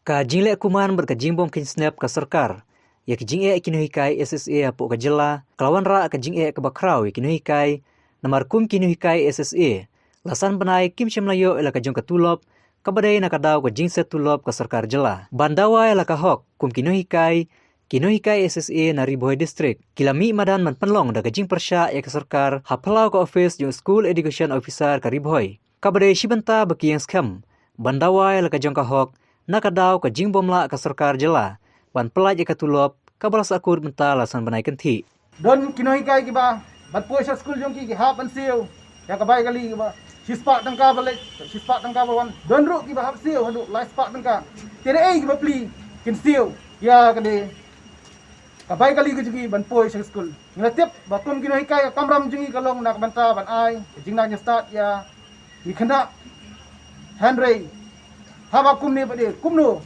Ka jingle kuman berkajing bom kin snap ka sarkar. Ya kijing kinuhikai SSA apo kajela, kelawan ra kajing ke bakrau kinuhikai, namar kum kinuhikai SSA. Lasan benai kim chemlayo ela kajong katulop, kabadai nakadaw kajing set tulop ka sarkar jela. Bandawa ela kahok kum kinuhikai SSA na Riboy District. Kilami madan man penlong da kajing persya ka sarkar hapalau ka office yung School Education Officer ka Riboy. Kabadai shibanta baki yang skam. Bandawa ela kajong kahok, nakadaw ka jingbomla ka sarkar jela ban pelaj ka tulop kabalas akur menta lasan banai kenti don kinoy kai kiba bat puasa school jong ki hap an siu ya ka bai kali kiba sispa tangka balik sispa tangka bawan don ru kiba hap siu hadu lai spa tangka tire ai kiba pli kin siu ya ka de ka bai kali ki ban puasa school ngatip batum kinoy kai kamram jungi kalong nak banta ban ai jingna nya start ya ikanda handray haba kumni bade kumno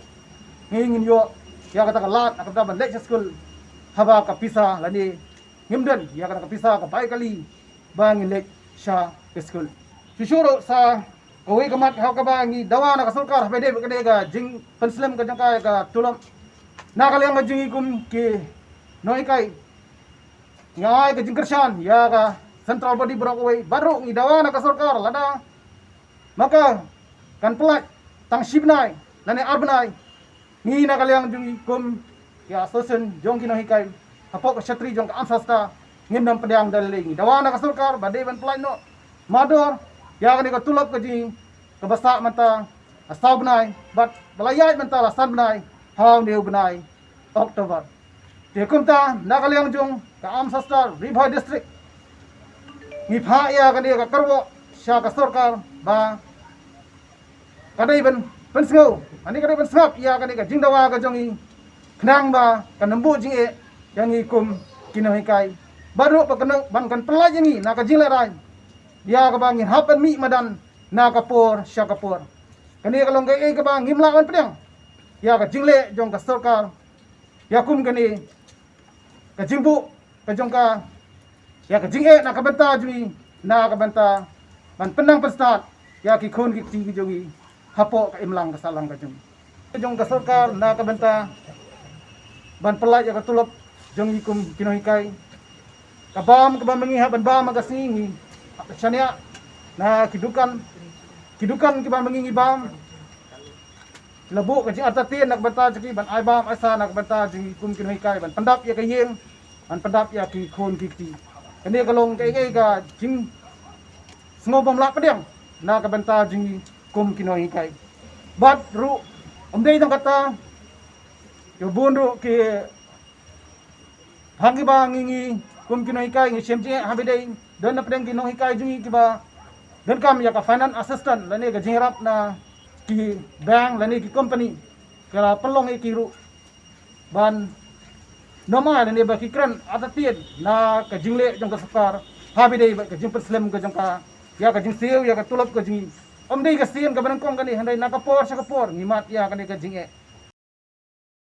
ngingin yo ya kata kalat akada ban lecture school haba ka pisa lani ngimden ya kata ka pisa ka pai kali bangin lek sha school sisuro sa kowe kamat ha ka bangi dawa na ka sarkar bade kade ga jing penslam ka jangka ka tulam na kali ang jingi kum ki noi kai ngai ka jing kershan ya ka central body brokaway baru ngi dawa na ka sarkar lada maka kan pelat tang shibnai lane arbnai ni na kalyang jung kum ya sosen jong kinohikai apok ksatri jong amsasta ngindam pedang daling dawana ka sarkar bade ban plai no mador ya kan ka tulap ka ji ka basa manta asaw bnai bat balayai manta lasan bnai haw neu bnai October te kumta na kalyang jong ka amsasta Riboy District ni pha ya kan ka karwo sya ka sarkar ba kadai ban pensau ani kadai ban sap ya kadai ka jingdawa ka jongi khnang ba ka nambu jinge yang kum kinohikai baru pa kana ban kan pelaj ni na ka jingla rai ya ka bangin hapan mi madan na ka por sya ka por kani ka long kai ka bang ngimla ban pedang ya ka jingle jong ka sarkar ya kum kani ka jingbu ka jong ka ya ka jinge na ka banta jingi na ka banta ban penang pestat ya ki khon ki ti jongi hapo ka imlang kasalang ka jong ka sarkar na ka banta ban pelaj ka tulop jong ikum kinohikai kabam mangi ban ba magasingi syania na kidukan ki ban mangi bam labu ka jing atatin nak banta jiki ban ai bam asa nak banta jing ikum kinohikai ban pendap ya ka yeng ban pendap ya ki khon ki ti kani kalong kai ka jing ngobam la pedang na ka banta jing kum kinohikai bat ru omdei tang kata yo bundu ki hangi bangi kum kinohikai ngi semje habidei don na pedang kinohikai jungi kiba don kam ya ka finance assistant lani ga jingrap na ki bank lani ki company kala pelong ikiru ban normal lani ba ki kran atatien na ka jingle jong ka sakar habidei ba ka jing perslam ka jong ka ya ka jing siu ya ka tulap ka jingi om dei ka sien ka banangkong kani handai nakapor sa kapor ngimat ya kani ka jinge